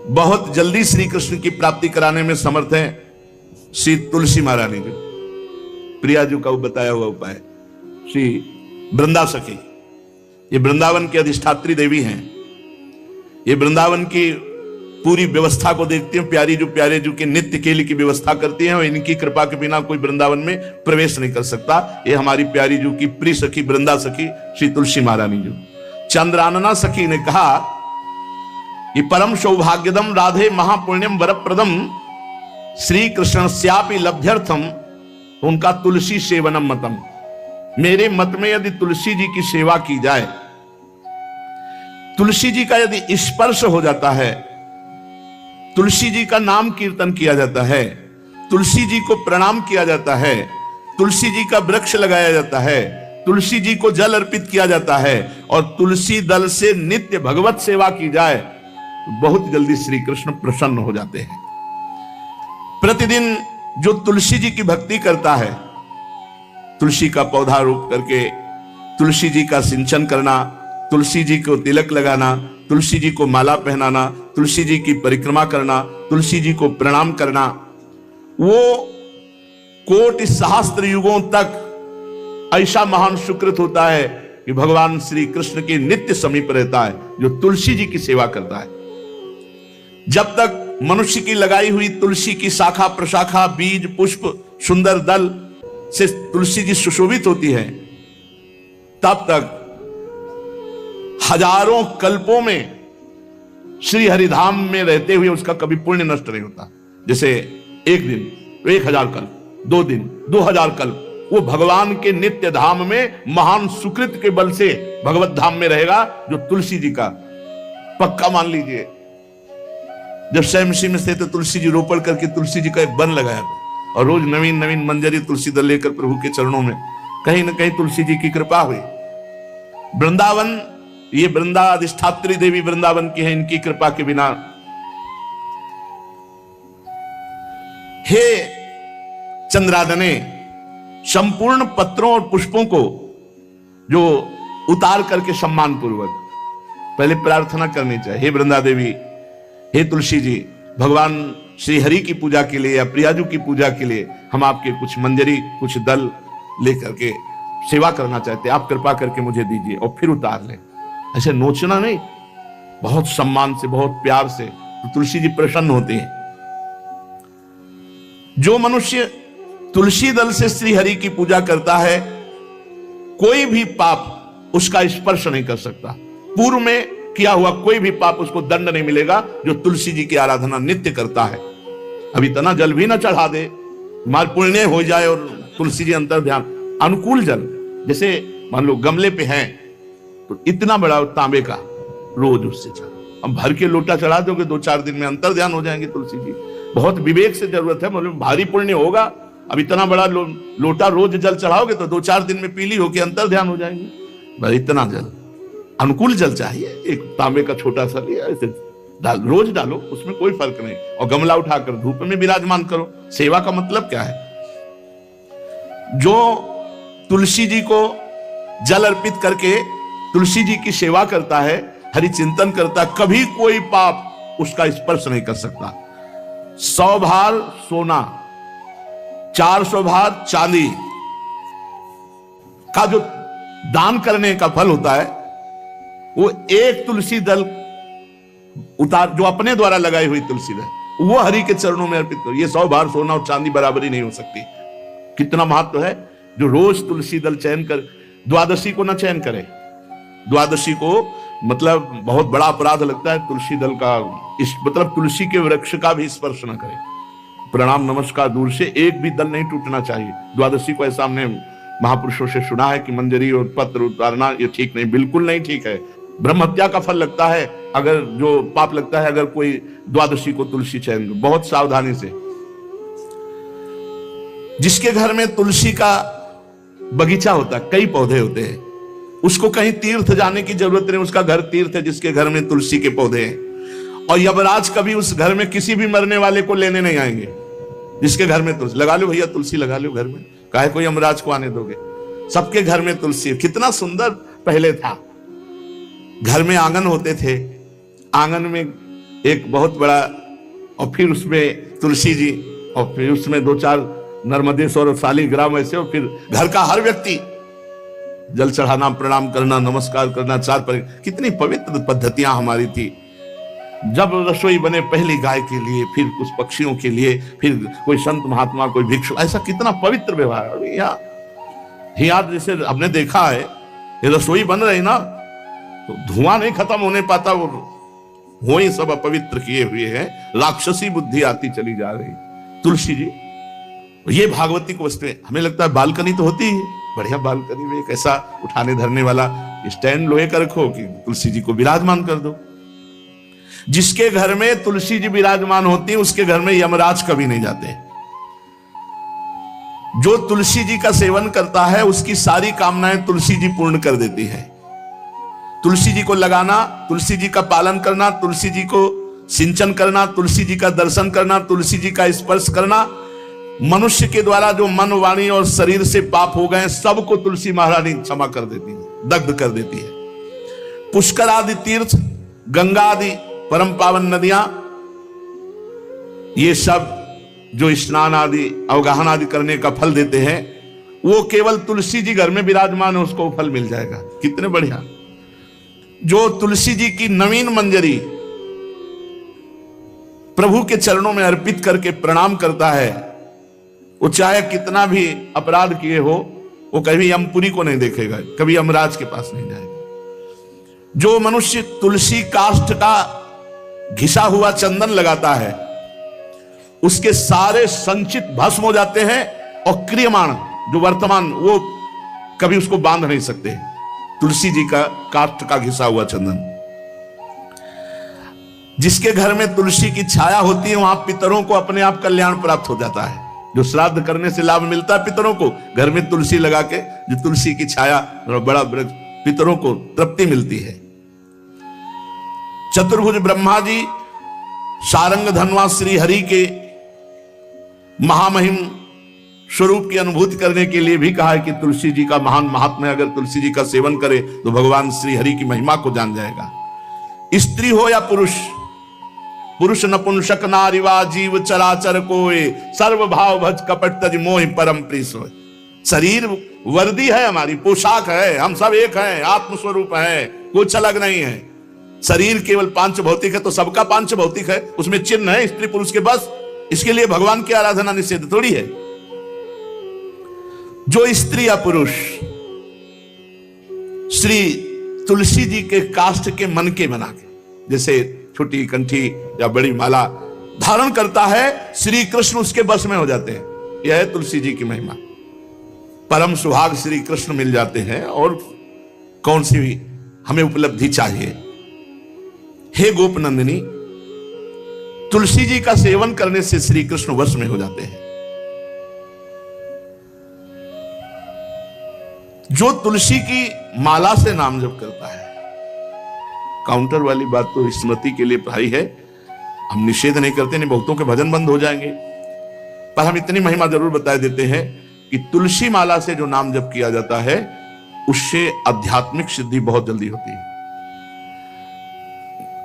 बहुत जल्दी श्री कृष्ण की प्राप्ति कराने में समर्थ है श्री तुलसी महारानी जी। प्रिया जी का बताया हुआ उपाय श्री वृंदा सखी, ये वृंदावन की अधिष्ठात्री देवी हैं। ये वृंदावन की पूरी व्यवस्था को देखती हैं। प्यारे जो के नित्य केली की व्यवस्था करती हैं और इनकी कृपा के बिना कोई वृंदावन में प्रवेश नहीं कर सकता। ये हमारी प्यारी जो की प्रिय सखी वृंदा सखी श्री तुलसी महारानी जी। चंद्रानना सखी ने कहा कि परम सौभाग्यदम राधे महापुण्यम वरप्रदम श्री कृष्ण श्यापि लभ्यर्थम, उनका तुलसी सेवनम मतम। मेरे मत में यदि तुलसी जी की सेवा की जाए, तुलसी जी का यदि स्पर्श हो जाता है, तुलसी जी का नाम कीर्तन किया जाता है, तुलसी जी को प्रणाम किया जाता है, तुलसी जी का वृक्ष लगाया जाता है, तुलसी जी को जल अर्पित किया जाता है और तुलसी दल से नित्य भगवत सेवा की जाए, तो बहुत जल्दी श्री कृष्ण प्रसन्न हो जाते हैं। प्रतिदिन जो तुलसी जी की भक्ति करता है, तुलसी का पौधा रोप करके तुलसी जी का सिंचन करना, तुलसी जी को तिलक लगाना, तुलसी जी को माला पहनाना, तुलसी जी की परिक्रमा करना, तुलसी जी को प्रणाम करना, वो कोटि सहस्त्र युगों तक ऐसा महान सुकृत होता है कि भगवान श्री कृष्ण के नित्य समीप रहता है जो तुलसी जी की सेवा करता है। जब तक मनुष्य की लगाई हुई तुलसी की शाखा प्रशाखा बीज पुष्प सुंदर दल से तुलसी जी सुशोभित होती है, तब तक हजारों कल्पों में श्री हरिधाम में रहते हुए उसका कभी पुण्य नष्ट नहीं होता। जैसे एक दिन 1000 कल्प, 2 दिन 2000 कल्प, वो भगवान के नित्य धाम में महान सुकृत के बल से भगवत धाम में रहेगा जो तुलसी जी का पक्का मान लीजिए। जब स्वयं में थे तो तुलसी जी रोपण करके तुलसी जी का एक वन लगाया और रोज नवीन नवीन मंजरी तुलसी दल लेकर प्रभु के चरणों में, कहीं ना कहीं तुलसी जी की कृपा हुई। वृंदावन, ये वृंदा अधिष्ठात्री देवी वृंदावन की है, इनकी कृपा के बिना। हे चंद्रादने, संपूर्ण पत्रों और पुष्पों को जो उतार करके सम्मान पूर्वक पहले प्रार्थना करनी चाहिए। हे वृंदा देवी, हे तुलसी जी, भगवान श्री हरि की पूजा के लिए या प्रियाजू की पूजा के लिए हम आपके कुछ मंजरी कुछ दल लेकर के सेवा करना चाहते हैं, आप कृपा करके मुझे दीजिए, और फिर उतार लें। ऐसे नोचना नहीं, बहुत सम्मान से बहुत प्यार से, तो तुलसी जी प्रसन्न होते हैं। जो मनुष्य तुलसी दल से श्री हरि की पूजा करता है, कोई भी पाप उसका स्पर्श नहीं कर सकता। पूर्व में किया हुआ कोई भी पाप उसको दंड नहीं मिलेगा जो तुलसी जी की आराधना नित्य करता है। अब इतना जल भी ना चढ़ा दे, माल पुण्य हो जाए और तुलसी जी अंतर ध्यान अनुकूल जल, जैसे मान लो गमले पे हैं तो इतना बड़ा तांबे का रोज उससे चढ़ा, अब भर के लोटा चढ़ा दोगे 2-4 दिन में अंतर ध्यान हो जाएंगे तुलसी जी। बहुत विवेक से जरूरत है, मतलब भारी पुण्य होगा। अब इतना बड़ा लोटा रोज जल चढ़ाओगे तो 2-4 दिन में पीली होके अंतर ध्यान हो जाएंगे। इतना जल, अनुकूल जल चाहिए। एक तांबे का छोटा सा लिया, ऐसे रोज डालो, उसमें कोई फर्क नहीं, और गमला उठाकर धूप में विराजमान करो। सेवा का मतलब क्या है? जो तुलसी जी को जल अर्पित करके तुलसी जी की सेवा करता है, हरि चिंतन करता है, कभी कोई पाप उसका स्पर्श नहीं कर सकता। 100 भार सोना, 400 भार चांदी का जो दान करने का फल होता है, वो एक तुलसी दल उतार जो अपने द्वारा लगाई हुई तुलसी दल, वो हरि के चरणों में अर्पित करो। ये 100 भार सोना और चांदी बराबरी नहीं हो सकती। कितना महत्व है। जो रोज तुलसी दल चयन कर, द्वादशी को ना चयन करे, द्वादशी को मतलब बहुत बड़ा अपराध लगता है तुलसी दल का, इस मतलब तुलसी के वृक्ष का भी स्पर्श न करे। प्रणाम नमस्कार दूर से, एक भी दल नहीं टूटना चाहिए। द्वादशी को ऐसा हमने महापुरुषों से सुना है कि मंजरी और पत्र उतारना ये ठीक नहीं, बिल्कुल नहीं ठीक है। ब्रह्म हत्या का फल लगता है, अगर जो पाप लगता है अगर कोई द्वादशी को तुलसी चयन, बहुत सावधानी से। जिसके घर में तुलसी का बगीचा होता है, कई पौधे होते हैं, उसको कहीं तीर्थ जाने की जरूरत नहीं, उसका घर तीर्थ है जिसके घर में तुलसी के पौधे हैं। और यमराज कभी उस घर में किसी भी मरने वाले को लेने नहीं आएंगे जिसके घर में तुलसी। लगा लो भैया तुलसी लगा लो घर में, काहे कोई यमराज को आने दोगे? सबके घर में तुलसी। कितना सुंदर पहले था, घर में आंगन होते थे, आंगन में एक बहुत बड़ा, और फिर उसमें तुलसी जी, और फिर उसमें 2-4 नर्मदेश्वर और शालिग्राम ऐसे, और फिर घर का हर व्यक्ति जल चढ़ाना, प्रणाम करना, नमस्कार करना, कितनी पवित्र पद्धतियां हमारी थी। जब रसोई बने पहली गाय के लिए, फिर कुछ पक्षियों के लिए, फिर कोई संत महात्मा, कोई भिक्षु, ऐसा कितना पवित्र व्यवहार। यहाँ जैसे हमने देखा है, ये रसोई बन रही ना तो धुआं नहीं खत्म होने पाता, वो ही सब अपवित्र किए हुए हैं, राक्षसी बुद्धि आती चली जा रही। तुलसी जी, ये भागवती को वस्तु हमें लगता है बालकनी तो होती है, बढ़िया बालकनी में एक ऐसा उठाने धरने वाला स्टैंड लोहे का रखो कि तुलसी जी को विराजमान कर दो। जिसके घर में तुलसी जी विराजमान होती है उसके घर में यमराज कभी नहीं जाते। जो तुलसी जी का सेवन करता है उसकी सारी कामनाएं तुलसी जी पूर्ण कर देती है। तुलसी जी को लगाना, तुलसी जी का पालन करना, तुलसी जी को सिंचन करना, तुलसी जी का दर्शन करना, तुलसी जी का स्पर्श करना, मनुष्य के द्वारा जो मन, वाणी और शरीर से पाप हो गए सबको तुलसी महारानी क्षमा कर देती है, दग्ध कर देती है। पुष्कर आदि तीर्थ, गंगा आदि परम पावन नदियां, ये सब जो स्नान आदि, अवगाहन आदि करने का फल देते हैं, वो केवल तुलसी जी घर में विराजमान है उसको फल मिल जाएगा। कितने बढ़िया। जो तुलसी जी की नवीन मंजरी प्रभु के चरणों में अर्पित करके प्रणाम करता है, वो चाहे कितना भी अपराध किए हो, वो कभी यमपुरी को नहीं देखेगा, कभी यमराज के पास नहीं जाएगा। जो मनुष्य तुलसी काष्ठ का घिसा हुआ चंदन लगाता है, उसके सारे संचित भस्म हो जाते हैं, और क्रियमाण जो वर्तमान, वो कभी उसको बांध नहीं सकते। तुलसी जी का काष्ठ का घिसा हुआ चंदन। जिसके घर में तुलसी की छाया होती है वहां पितरों को अपने आप कल्याण प्राप्त हो जाता है। जो श्राद्ध करने से लाभ मिलता है पितरों को, घर में तुलसी लगा के जो तुलसी की छाया, बड़ा वृक्ष, पितरों को तृप्ति मिलती है। चतुर्भुज ब्रह्मा जी सारंग धनवा श्री हरि के महामहिम स्वरूप की अनुभूति करने के लिए भी कहा है कि तुलसी जी का महान महात्म्य, अगर तुलसी जी का सेवन करे तो भगवान श्री हरि की महिमा को जान जाएगा। स्त्री हो या पुरुष, पुरुष नपुंसक नारीवा जीव चराचर कोय, सर्व भाव भज कपट तज मोहि परम प्रिय सोय। शरीर वर्दी है, हमारी पोशाक है, हम सब एक हैं, आत्मस्वरूप है, कुछ अलग नहीं है। शरीर केवल पांच भौतिक है तो सबका पांच भौतिक है, उसमें चिन्ह है स्त्री पुरुष के, बस। इसके लिए भगवान की आराधना निषेध थोड़ी है। जो स्त्री या पुरुष श्री तुलसी जी के काष्ठ के मन के बना के, जैसे छोटी कंठी या बड़ी माला धारण करता है, श्री कृष्ण उसके बस में हो जाते हैं। यह है तुलसी जी की महिमा। परम सुहाग श्री कृष्ण मिल जाते हैं, और कौन सी भी हमें उपलब्धि चाहिए। हे गोप नंदिनी, तुलसी जी का सेवन करने से श्री कृष्ण वश में हो जाते हैं। जो तुलसी की माला से नाम जप करता है, काउंटर वाली बात तो स्मृति के लिए भाई है, हम निषेध नहीं करते, नहीं बहुतों के भजन बंद हो जाएंगे, पर हम इतनी महिमा जरूर बता देते हैं कि तुलसी माला से जो नाम जप किया जाता है उससे आध्यात्मिक सिद्धि बहुत जल्दी होती है।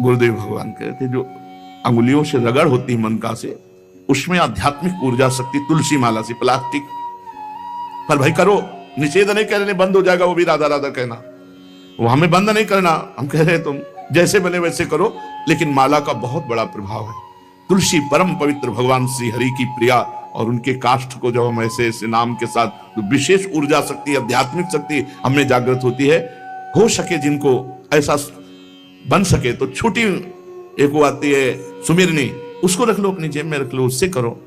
गुरुदेव भगवान कहते जो अंगुलियों से रगड़ होती है मन का से, उसमें आध्यात्मिक ऊर्जा शक्ति तुलसी माला से। प्लास्टिक पर भाई करो, निषेध नहीं कह रहे बंद हो जाएगा, वो भी राधा राधा कहना, वो हमें बंद नहीं करना। हम कह रहे तुम जैसे बने वैसे करो, लेकिन माला का बहुत बड़ा प्रभाव है। तुलसी परम पवित्र भगवान श्री हरि की प्रिया, और उनके काष्ठ को जब हम ऐसे ऐसे नाम के साथ, तो विशेष ऊर्जा शक्ति, आध्यात्मिक शक्ति हमें जागृत होती है। हो सके जिनको ऐसा बन सके तो छोटी एक वो आती है सुमिरनी, उसको रख लो, अपनी जेब में रख लो, उससे करो।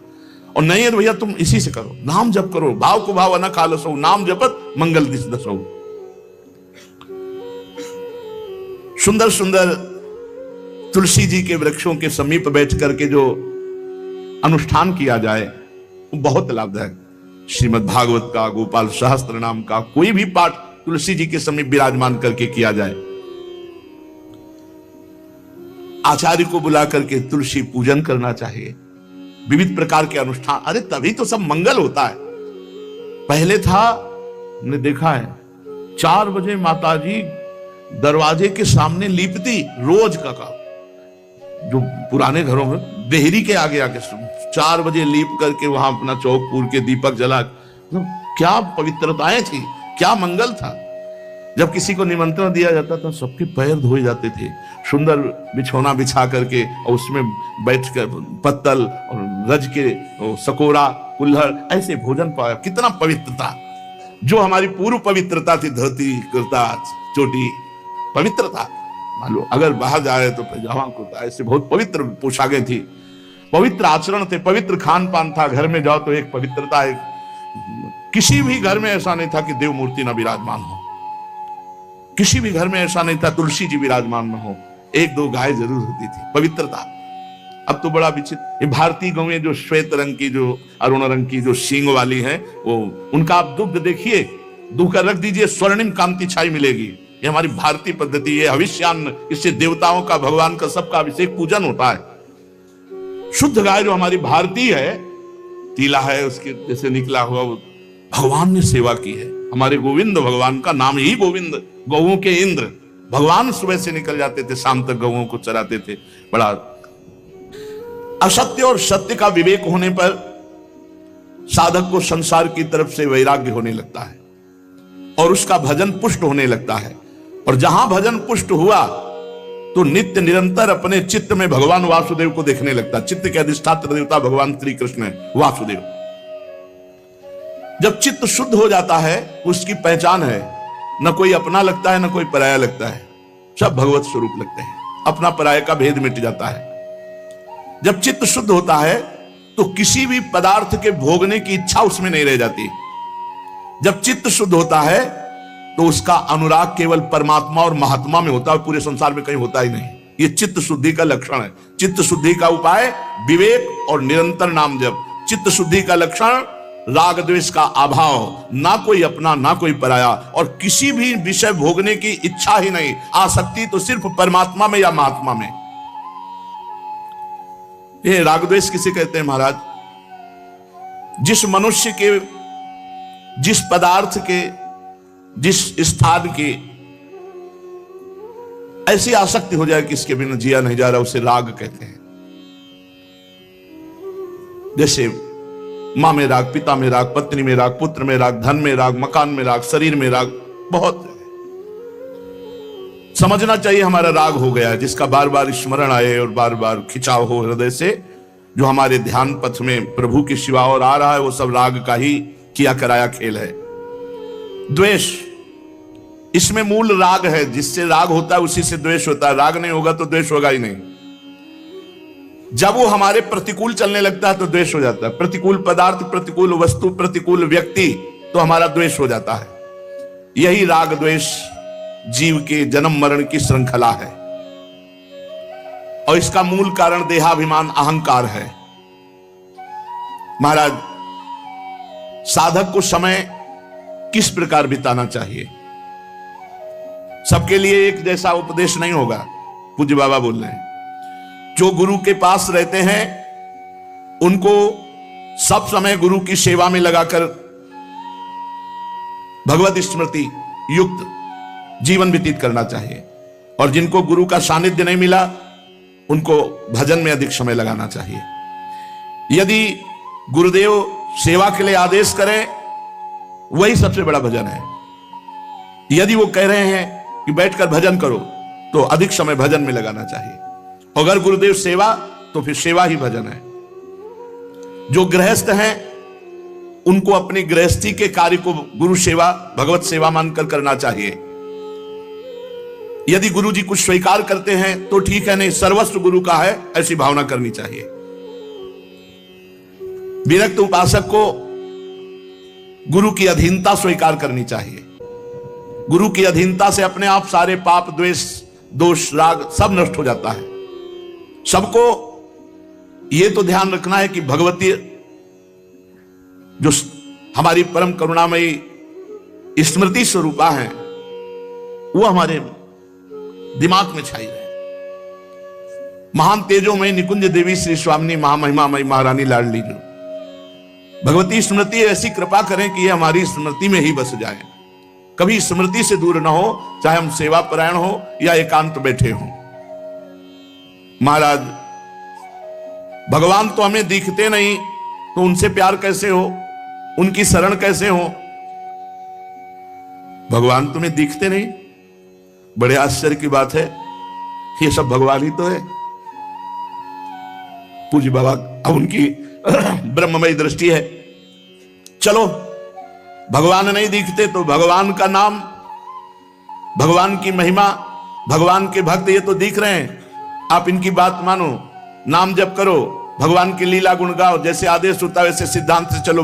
और नहीं है तो भैया तुम इसी से करो, नाम जप करो, भाव को भाव न खालसो, नाम जपत मंगल दिस दसो। सुंदर सुंदर तुलसी जी के वृक्षों के समीप बैठ करके जो अनुष्ठान किया जाए वो बहुत लाभदायक। श्रीमद् भागवत का, गोपाल सहस्त्र नाम का कोई भी पाठ तुलसी जी के समीप विराजमान करके किया जाए। आचार्य को बुला करके तुलसी पूजन करना चाहिए। विविध प्रकार के अनुष्ठान, अरे तभी तो सब मंगल होता है। पहले था, हमने देखा है, 4 बजे माताजी दरवाजे के सामने लीपती, रोज का काम। जो पुराने घरों में देहरी के आगे आके 4 बजे लीप करके वहां अपना चौक पूर के दीपक जला, क्या पवित्रताएं थी, क्या मंगल था। जब किसी को निमंत्रण दिया जाता था सबके पैर धोए जाते थे, सुंदर बिछौना बिछा करके और उसमें बैठकर पत्तल और रज के सकोरा कुल्हड़ ऐसे भोजन पाया। कितना पवित्रता, जो हमारी पूर्व पवित्रता थी, धोती कुर्ता चोटी पवित्रता। मान लो अगर बाहर जा रहे तो पैजामा कुर्ता, ऐसे बहुत पवित्र पोशाकें थी, पवित्र आचरण थे, पवित्र खान पान था। घर में जाओ तो एक पवित्रता, एक किसी भी घर में ऐसा नहीं था कि देव मूर्ति न विराजमान हो, किसी भी घर में ऐसा नहीं था तुलसी जी विराजमान न हो, 1-2 गाय जरूर होती थी, पवित्रता। अब तो बड़ा विचित्र, भारतीय गौएं जो श्वेत रंग की, जो अरुण रंग की, जो सींग वाली है, वो उनका आप दुग्ध देखिए, दूह कर रख दीजिए, स्वर्णिम कांति छाई मिलेगी। ये हमारी भारतीय पद्धति है, हविष्यान्न, इससे देवताओं का, भगवान का, सबका अभिषेक पूजन होता है। शुद्ध गाय जो हमारी भारतीय है, तीला है उसके जैसे निकला हुआ, वो भगवान ने सेवा की है। हमारे गोविंद भगवान का नाम ही गोविंद, गौओं के इंद्र। भगवान सुबह से निकल जाते थे, शाम तक गौओं को चराते थे। बड़ा असत्य और सत्य का विवेक होने पर साधक को संसार की तरफ से वैराग्य होने लगता है और उसका भजन पुष्ट होने लगता है। और जहां भजन पुष्ट हुआ तो नित्य निरंतर अपने चित्त में भगवान वासुदेव को देखने लगता। चित्त के अधिष्ठात्र देवता भगवान श्री कृष्ण है, वासुदेव। जब चित्त शुद्ध हो जाता है, उसकी पहचान है, न कोई अपना लगता है न कोई पराया लगता है, सब भगवत स्वरूप लगते हैं, अपना पराये का भेद मिट जाता है। जब चित्त शुद्ध होता है तो किसी भी पदार्थ के भोगने की इच्छा उसमें नहीं रह जाती। जब चित्त शुद्ध होता है तो उसका अनुराग केवल परमात्मा और महात्मा में होता है, पूरे संसार में कहीं होता ही नहीं। ये चित्त शुद्धि का लक्षण है। चित्त शुद्धि का उपाय विवेक और निरंतर नाम जप। चित्त शुद्धि का लक्षण राग द्वेष का अभाव, ना कोई अपना ना कोई पराया, और किसी भी विषय भोगने की इच्छा ही नहीं, आसक्ति तो सिर्फ परमात्मा में या महात्मा में। ये राग द्वेष किसे कहते हैं महाराज? जिस मनुष्य के, जिस पदार्थ के, जिस स्थान की ऐसी आसक्ति हो जाए कि इसके बिना जिया नहीं जा रहा, उसे राग कहते हैं। जैसे मां में राग, पिता में राग, पत्नी में राग, पुत्र में राग, धन में राग, मकान में राग, शरीर में राग, बहुत समझना चाहिए हमारा राग हो गया, जिसका बार बार स्मरण आए और बार बार खिंचाव हो हृदय से, जो हमारे ध्यान पथ में प्रभु की शिवा और आ रहा है, वो सब राग का ही किया कराया खेल है। द्वेष, इसमें मूल राग है, जिससे राग होता है उसी से द्वेष होता है। राग नहीं होगा तो द्वेष होगा ही नहीं। जब वो हमारे प्रतिकूल चलने लगता है तो द्वेष हो जाता है। प्रतिकूल पदार्थ, प्रतिकूल वस्तु, प्रतिकूल व्यक्ति, तो हमारा द्वेष हो जाता है। यही राग द्वेष जीव के जन्म मरण की श्रृंखला है और इसका मूल कारण देहाभिमान, अहंकार है। महाराज, साधक को समय किस प्रकार बिताना चाहिए? सबके लिए एक जैसा उपदेश नहीं होगा। पूज्य बाबा बोल रहे हैं, जो गुरु के पास रहते हैं उनको सब समय गुरु की सेवा में लगाकर भगवत स्मृति युक्त जीवन व्यतीत करना चाहिए, और जिनको गुरु का सानिध्य नहीं मिला उनको भजन में अधिक समय लगाना चाहिए। यदि गुरुदेव सेवा के लिए आदेश करें, वही सबसे बड़ा भजन है। यदि वो कह रहे हैं कि बैठकर भजन करो, तो अधिक समय भजन में लगाना चाहिए। अगर गुरुदेव सेवा, तो फिर सेवा ही भजन है। जो गृहस्थ हैं उनको अपनी गृहस्थी के कार्य को गुरु सेवा, भगवत सेवा मानकर करना चाहिए। यदि गुरु जी कुछ स्वीकार करते हैं तो ठीक है, नहीं सर्वस्व गुरु का है, ऐसी भावना करनी चाहिए। विरक्त उपासक को गुरु की अधीनता स्वीकार करनी चाहिए। गुरु की अधीनता से अपने आप सारे पाप, द्वेष, दोष, राग सब नष्ट हो जाता है। सबको यह तो ध्यान रखना है कि भगवती जो हमारी परम करुणामयी स्मृति स्वरूपा है, वो हमारे दिमाग में छाई रहे। महान तेजोमयी निकुंज देवी श्री स्वामिनी महामहिमामयी महारानी लाडली जो भगवती स्मृति ऐसी कृपा करें कि ये हमारी स्मृति में ही बस जाए, कभी स्मृति से दूर ना हो, चाहे हम सेवा परायण हो या एकांत बैठे हो। महाराज भगवान तो हमें दिखते नहीं, तो उनसे प्यार कैसे हो, उनकी शरण कैसे हो? भगवान तुम्हें दिखते नहीं? बड़े आश्चर्य की बात है, ये सब भगवान ही तो है। पूज्य बाबा अब उनकी ब्रह्ममयी दृष्टि है। चलो भगवान नहीं दिखते तो भगवान का नाम, भगवान की महिमा, भगवान के भक्त ये तो दिख रहे हैं, आप इनकी बात मानो, नाम जप करो, भगवान की लीला गुण गाओ, जैसे आदेश होता है वैसे सिद्धांत से चलो।